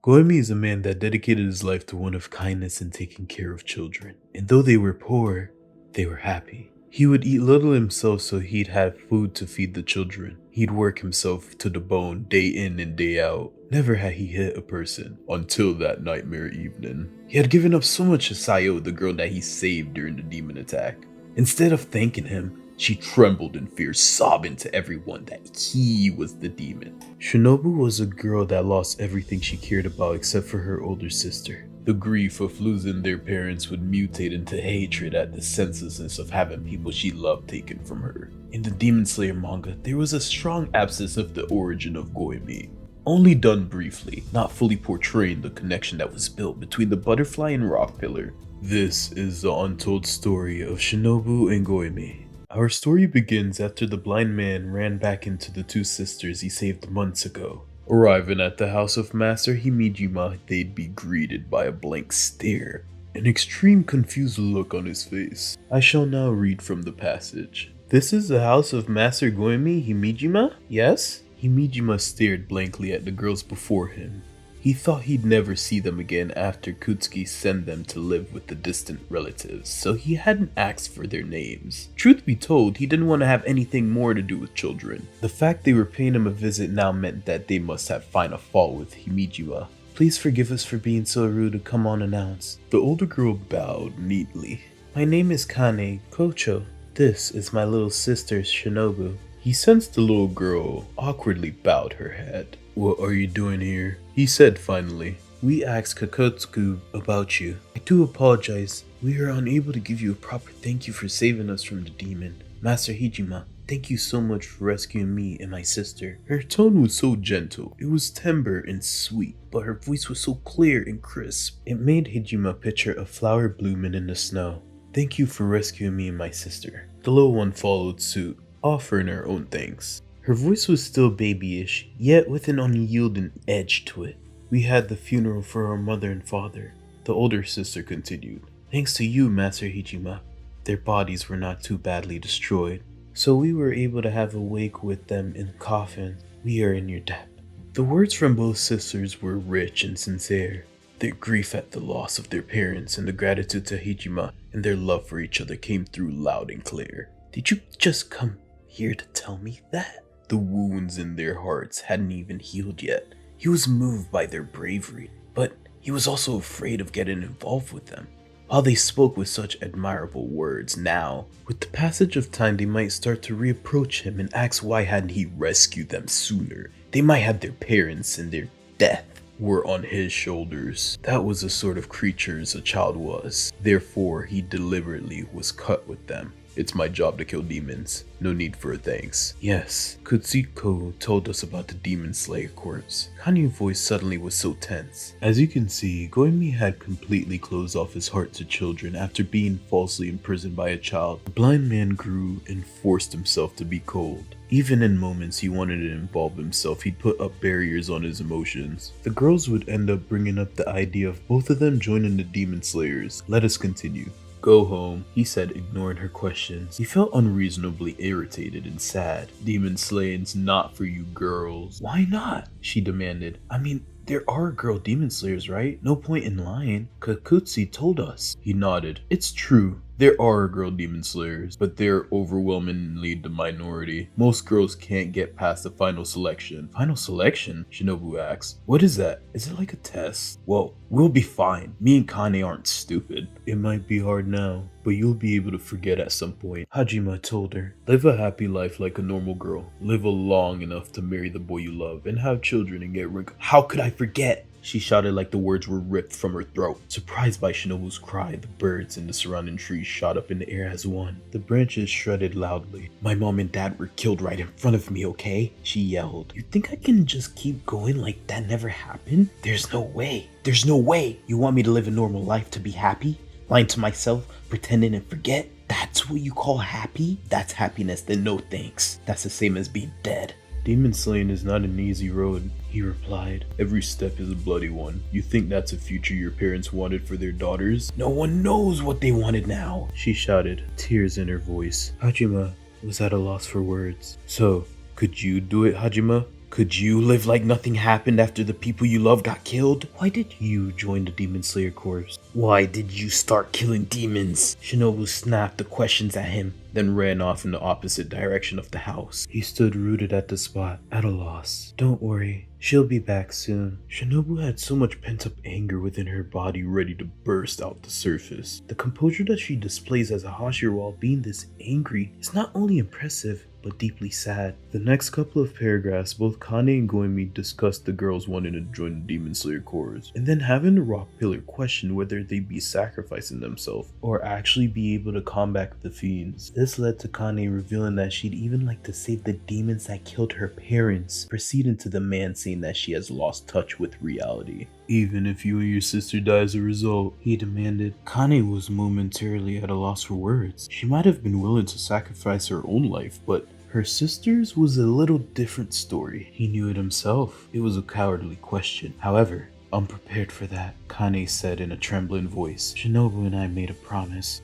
Gyomei is a man that dedicated his life to one of kindness and taking care of children. And though they were poor, they were happy. He would eat little himself so he'd have food to feed the children. He'd work himself to the bone day in and day out. Never had he hit a person until that nightmare evening. He had given up so much to Sayo, the girl that he saved during the demon attack. Instead of thanking him, she trembled in fear, sobbing to everyone that he was the demon. Shinobu was a girl that lost everything she cared about except for her older sister. The grief of losing their parents would mutate into hatred at the senselessness of having people she loved taken from her. In the Demon Slayer manga, there was a strong absence of the origin of Gyomei. Only done briefly, not fully portraying the connection that was built between the butterfly and rock pillar. This is the untold story of Shinobu and Gyomei. Our story begins after the blind man ran back into the two sisters he saved months ago. Arriving at the house of Master Himejima, they'd be greeted by a blank stare, an extreme confused look on his face. I shall now read from the passage. This is the house of Master Gyomei Himejima? Yes? Himejima stared blankly at the girls before him. He thought he'd never see them again after Kutsuki sent them to live with the distant relatives, so he hadn't asked for their names. Truth be told, he didn't want to have anything more to do with children. The fact they were paying him a visit now meant that they must have found a fault with Himejima. Please forgive us for being so rude to come unannounced. The older girl bowed neatly. My name is Kanae Kocho. This is my little sister Shinobu. He sensed the little girl awkwardly bowed her head. What are you doing here? He said finally. We asked Kakotsuku about you. I do apologize. We are unable to give you a proper thank you for saving us from the demon. Master Hijima, thank you so much for rescuing me and my sister. Her tone was so gentle. It was tender and sweet, but her voice was so clear and crisp. It made Hijima picture a flower blooming in the snow. Thank you for rescuing me and my sister. The little one followed suit, offering her own thanks. Her voice was still babyish, yet with an unyielding edge to it. We had the funeral for our mother and father. The older sister continued. Thanks to you, Master Hijima, their bodies were not too badly destroyed, so we were able to have a wake with them in the coffin. We are in your debt. The words from both sisters were rich and sincere. Their grief at the loss of their parents and the gratitude to Hijima and their love for each other came through loud and clear. Did you just come here to tell me that? The wounds in their hearts hadn't even healed yet. He was moved by their bravery, but he was also afraid of getting involved with them. While they spoke with such admirable words now, with the passage of time they might start to reapproach him and ask why hadn't he rescued them sooner. They might have their parents and their death were on his shoulders. That was the sort of creatures a child was. Therefore, he deliberately was cut with them. It's my job to kill demons. No need for a thanks. Yes, Kutsuko told us about the demon slayer corpse. Kanye's voice suddenly was so tense. As you can see, Gyomei had completely closed off his heart to children after being falsely imprisoned by a child. The blind man grew and forced himself to be cold. Even in moments he wanted to involve himself, he'd put up barriers on his emotions. The girls would end up bringing up the idea of both of them joining the demon slayers. Let us continue. Go home, he said, ignoring her questions. He felt unreasonably irritated and sad. Demon slaying's not for you girls. Why not? She demanded. I mean, there are girl demon slayers, right? No point in lying. Kakutsi told us. He nodded. It's true. There are girl demon slayers, but they're overwhelmingly the minority. Most girls can't get past the final selection. Final selection? Shinobu asked. What is that? Is it like a test? Well, we'll be fine. Me and Kanae aren't stupid. It might be hard now, but you'll be able to forget at some point. Hajima told her. Live a happy life like a normal girl. Live a long enough to marry the boy you love and have children and get rich. How could I forget? She shouted like the words were ripped from her throat. Surprised by Shinobu's cry, the birds in the surrounding trees shot up in the air as one. The branches shredded loudly. My mom and dad were killed right in front of me, okay? She yelled. You think I can just keep going like that never happened? There's no way. There's no way. You want me to live a normal life to be happy? Lying to myself, pretending and forget? That's what you call happy? That's happiness, then no thanks. That's the same as being dead. Demon slaying is not an easy road, he replied. Every step is a bloody one. You think that's a future your parents wanted for their daughters? No one knows what they wanted now, she shouted, tears in her voice. Hajima was at a loss for words. So, could you do it, Hajima? Could you live like nothing happened after the people you love got killed? Why did you join the Demon Slayer Corps? Why did you start killing demons? Shinobu snapped the questions at him, then ran off in the opposite direction of the house. He stood rooted at the spot, at a loss. Don't worry, she'll be back soon. Shinobu had so much pent-up anger within her body ready to burst out the surface. The composure that she displays as a Hashira while being this angry is not only impressive, but deeply sad. The next couple of paragraphs, both Kanae and Gyomei discussed the girls wanting to join the Demon Slayer Corps, and then having the rock pillar question whether they'd be sacrificing themselves or actually be able to combat the fiends. This led to Kanae revealing that she'd even like to save the demons that killed her parents, proceeding to the man saying that she has lost touch with reality. Even if you and your sister die as a result, he demanded. Kanae was momentarily at a loss for words. She might have been willing to sacrifice her own life, but her sister's was a little different story. He knew it himself. It was a cowardly question. However, unprepared for that, Kanae said in a trembling voice, Shinobu and I made a promise.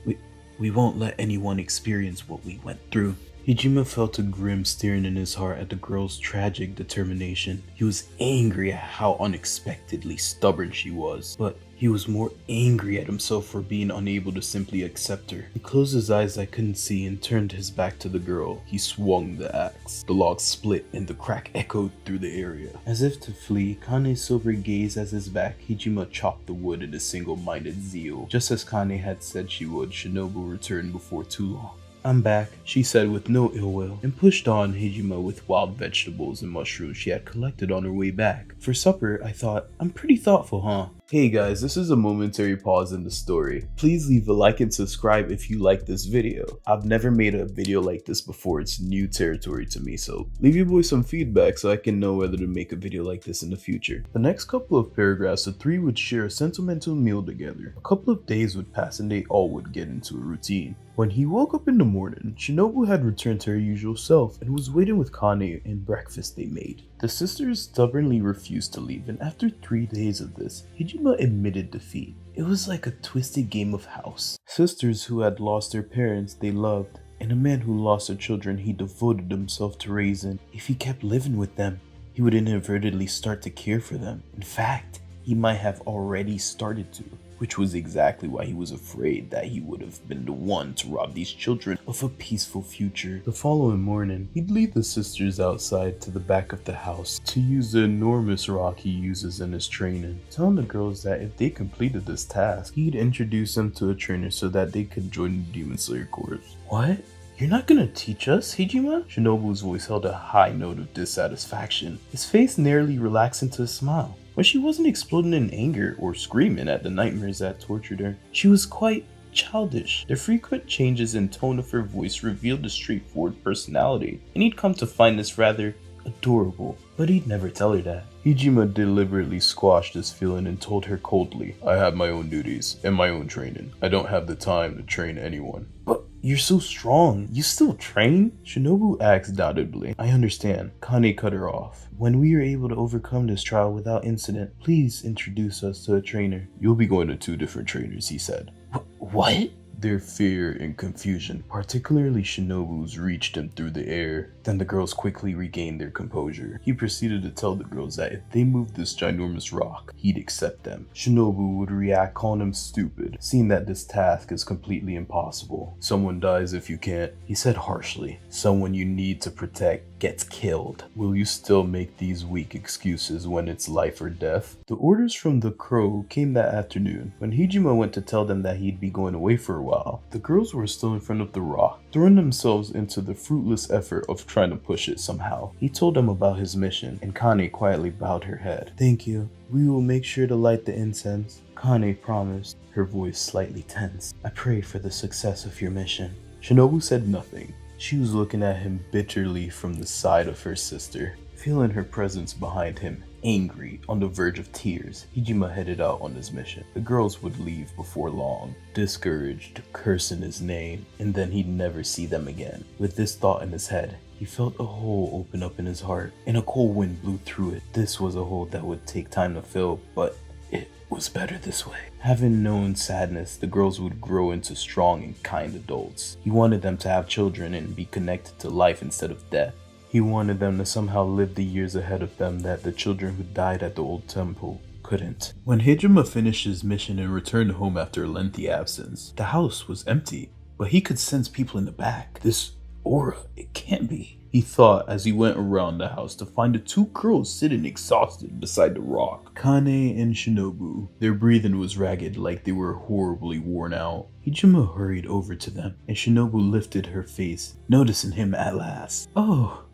We won't let anyone experience what we went through. Yajima felt a grim stirring in his heart at the girl's tragic determination. He was angry at how unexpectedly stubborn she was, but he was more angry at himself for being unable to simply accept her. He closed his eyes that couldn't see and turned his back to the girl. He swung the axe. The log split and the crack echoed through the area. As if to flee, Kanae's sober gaze at his back, Yajima chopped the wood in a single-minded zeal. Just as Kanae had said she would, Shinobu returned before too long. I'm back, she said with no ill will, and pushed on Yajima with wild vegetables and mushrooms she had collected on her way back. For supper, I thought, I'm pretty thoughtful, huh? Hey guys, this is a momentary pause in the story. Please leave a like and subscribe if you like this video. I've never made a video like this before, it's new territory to me, so leave your boy some feedback so I can know whether to make a video like this in the future. The next couple of paragraphs, the three would share a sentimental meal together. A couple of days would pass and they all would get into a routine. When he woke up in the morning, Shinobu had returned to her usual self and was waiting with Kanae and breakfast they made. The sisters stubbornly refused to leave, and after 3 days of this, Yajima admitted defeat. It was like a twisted game of house. Sisters who had lost their parents they loved, and a man who lost their children he devoted himself to raising. If he kept living with them, he would inadvertently start to care for them. In fact, he might have already started to, which was exactly why he was afraid that he would have been the one to rob these children of a peaceful future. The following morning, he'd lead the sisters outside to the back of the house to use the enormous rock he uses in his training, telling the girls that if they completed this task, he'd introduce them to a trainer so that they could join the Demon Slayer Corps. What? You're not gonna teach us, Yajima? Shinobu's voice held a high note of dissatisfaction. His face nearly relaxed into a smile. But she wasn't exploding in anger or screaming at the nightmares that tortured her. She was quite childish. The frequent changes in tone of her voice revealed a straightforward personality, and he'd come to find this rather adorable. But he'd never tell her that. Yajima deliberately squashed this feeling and told her coldly, I have my own duties and my own training. I don't have the time to train anyone. But you're so strong. You still train? Shinobu asked doubtedly. I understand. Kanae cut her off. When we are able to overcome this trial without incident, please introduce us to a trainer. You'll be going to 2 different trainers, he said. What? Their fear and confusion, particularly Shinobu's, reached him through the air. Then the girls quickly regained their composure. He proceeded to tell the girls that if they moved this ginormous rock, he'd accept them. Shinobu would react calling him stupid, seeing that this task is completely impossible. Someone dies if you can't, he said harshly. Someone you need to protect gets killed. Will you still make these weak excuses when it's life or death? The orders from the crow came that afternoon. When Yajima went to tell them that he'd be going away for a while, the girls were still in front of the rock, throwing themselves into the fruitless effort of trying to push it somehow. He told them about his mission, and Kanae quietly bowed her head. Thank you. We will make sure to light the incense, Kanae promised, her voice slightly tense. I pray for the success of your mission. Shinobu said nothing. She was looking at him bitterly from the side of her sister, feeling her presence behind him. Angry, on the verge of tears, Yajima headed out on his mission. The girls would leave before long, discouraged, cursing his name, and then he'd never see them again. With this thought in his head, he felt a hole open up in his heart, and a cold wind blew through it. This was a hole that would take time to fill, but it was better this way. Having known sadness, the girls would grow into strong and kind adults. He wanted them to have children and be connected to life instead of death. He wanted them to somehow live the years ahead of them that the children who died at the old temple couldn't. When Hijima finished his mission and returned home after a lengthy absence, the house was empty, but he could sense people in the back. This aura, it can't be, he thought as he went around the house to find the two girls sitting exhausted beside the rock. Kanae and Shinobu. Their breathing was ragged like they were horribly worn out. Hijima hurried over to them, and Shinobu lifted her face, noticing him at last. "Oh,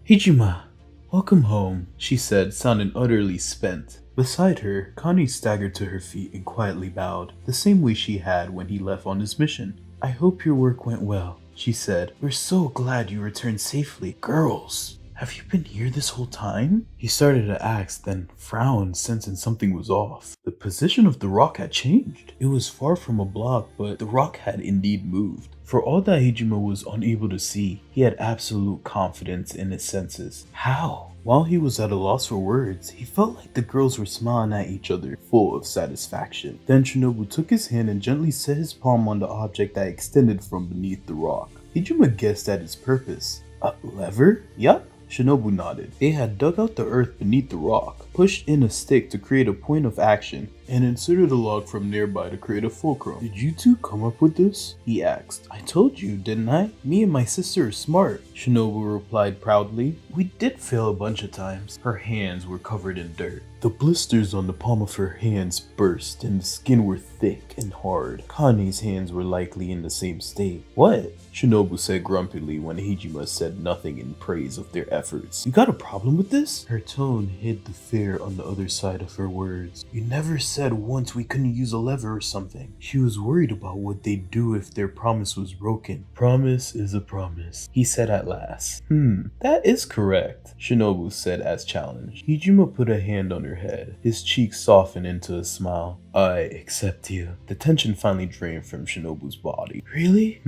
Hijima, welcome home," she said, sounding utterly spent. Beside her, Kanae staggered to her feet and quietly bowed, the same way she had when he left on his mission. "I hope your work went well," she said. "We're so glad you returned safely. Girls, have you been here this whole time?" He started to ask, then frowned, sensing something was off. The position of the rock had changed. It was far from a block, but the rock had indeed moved. For all that Hijima was unable to see, he had absolute confidence in his senses. How? While he was at a loss for words, he felt like the girls were smiling at each other, full of satisfaction. Then Shinobu took his hand and gently set his palm on the object that extended from beneath the rock. Hijima guessed at its purpose. A lever? Yup. Shinobu nodded. They had dug out the earth beneath the rock, pushed in a stick to create a point of action, and inserted a log from nearby to create a fulcrum. "Did you two come up with this?" he asked. "I told you, didn't I? Me and my sister are smart," Shinobu replied proudly. "We did fail a bunch of times." Her hands were covered in dirt. The blisters on the palm of her hands burst and the skin were thick and hard. Kanae's hands were likely in the same state. "What?" Shinobu said grumpily when Hijima said nothing in praise of their efforts. "You got a problem with this?" Her tone hid the fear on the other side of her words. "You never said once we couldn't use a lever or something." She was worried about what they'd do if their promise was broken. "Promise is a promise," he said at last. That is correct," Shinobu said as challenged. Hijima put a hand on her head. His cheeks softened into a smile. "I accept you." The tension finally drained from Shinobu's body. "Really?"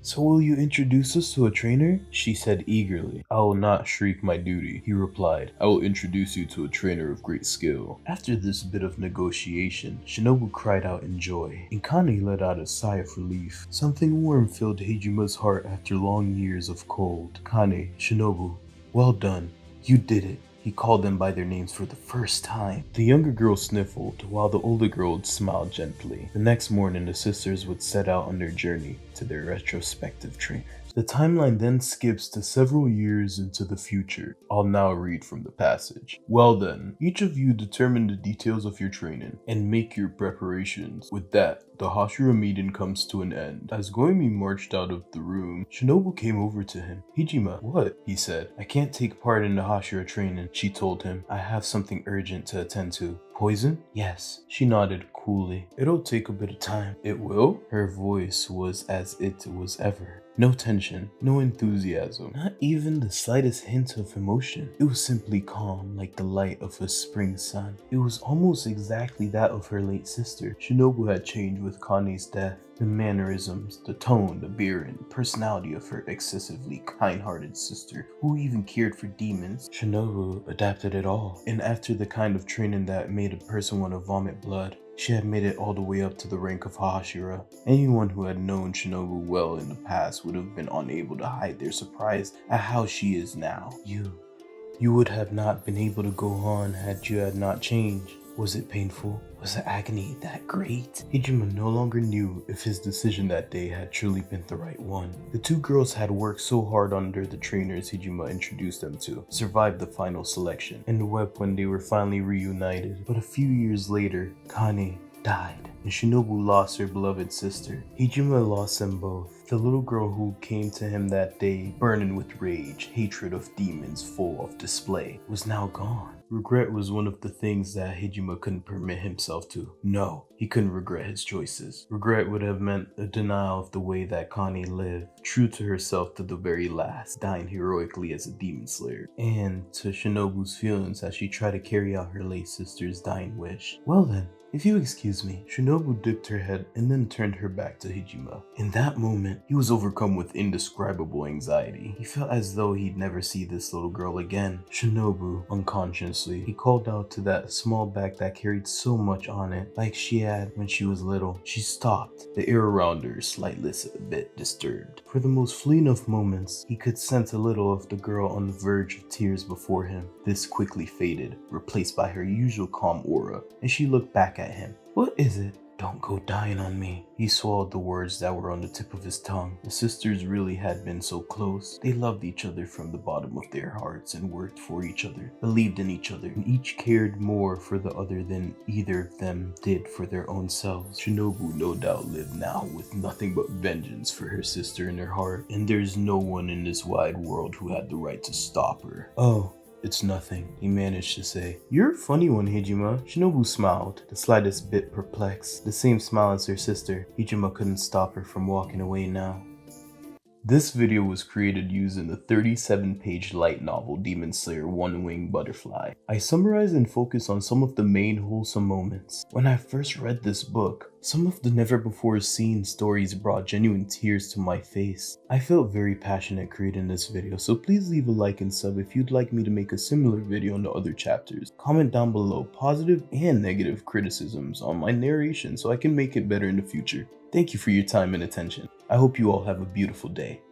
"So will you introduce us to a trainer?" she said eagerly. "I will not shirk my duty," he replied. "I will introduce you to a trainer of great skill." After this bit of negotiation, Shinobu cried out in joy, and Kanae let out a sigh of relief. Something warm filled Hijima's heart after long years of cold. "Kanae, Shinobu, well done. You did it." He called them by their names for the first time. The younger girl sniffled, while the older girl smiled gently. The next morning, the sisters would set out on their journey to their retrospective trainers. The timeline then skips to several years into the future. I'll now read from the passage. "Well then, each of you determine the details of your training and make your preparations. With that, the Hashira meeting comes to an end." As Gyomei marched out of the room, Shinobu came over to him. "Hijima, what?" he said. "I can't take part in the Hashira training," she told him. "I have something urgent to attend to." "Poison?" "Yes." She nodded coolly. "It'll take a bit of time." "It will?" Her voice was as it was ever. No tension, no enthusiasm, not even the slightest hint of emotion. It was simply calm, like the light of a spring sun. It was almost exactly that of her late sister. Shinobu had changed with Kanae's death. The mannerisms, the tone, the beard, and personality of her excessively kind-hearted sister, who even cared for demons. Shinobu adapted it all, and after the kind of training that made a person want to vomit blood, she had made it all the way up to the rank of Hashira. Anyone who had known Shinobu well in the past would have been unable to hide their surprise at how she is now. You would have not been able to go on had you had not changed. Was it painful? Was the agony that great? Hijima no longer knew if his decision that day had truly been the right one. The two girls had worked so hard under the trainers Hijima introduced them to, survived the final selection, and wept when they were finally reunited. But a few years later, Kanae died, and Shinobu lost her beloved sister. Hijima lost them both. The little girl who came to him that day, burning with rage, hatred of demons full of display, was now gone. Regret was one of the things that Hijima couldn't permit himself to. No, he couldn't regret his choices. Regret would have meant a denial of the way that Kanae lived, true to herself to the very last, dying heroically as a demon slayer, and to Shinobu's feelings as she tried to carry out her late sister's dying wish. Well then, If you excuse me. Shinobu dipped her head and then turned her back to Hijima. In that moment, he was overcome with indescribable anxiety. He felt as though he'd never see this little girl again. Shinobu, unconsciously, he called out to that small bag that carried so much on it, like she had when she was little. She stopped, the air around her slightly a bit disturbed. For the most fleeting of moments, he could sense a little of the girl on the verge of tears before him. This quickly faded, replaced by her usual calm aura, and she looked back at him. What is it? Don't go dying on me. He swallowed the words that were on the tip of his tongue. The sisters really had been so close. They loved each other from the bottom of their hearts and worked for each other, believed in each other, and each cared more for the other than either of them did for their own selves. Shinobu no doubt lived now with nothing but vengeance for her sister in her heart, and there's no one in this wide world who had the right to stop her. Oh. It's nothing, he managed to say. You're a funny one, Hijima. Shinobu smiled, the slightest bit perplexed. The same smile as her sister. Hijima couldn't stop her from walking away now. This video was created using the 37-page light novel Demon Slayer One-Winged Butterfly. I summarize and focus on some of the main wholesome moments. When I first read this book, some of the never-before-seen stories brought genuine tears to my face. I felt very passionate creating this video, so please leave a like and sub if you'd like me to make a similar video on the other chapters. Comment down below positive and negative criticisms on my narration so I can make it better in the future. Thank you for your time and attention. I hope you all have a beautiful day.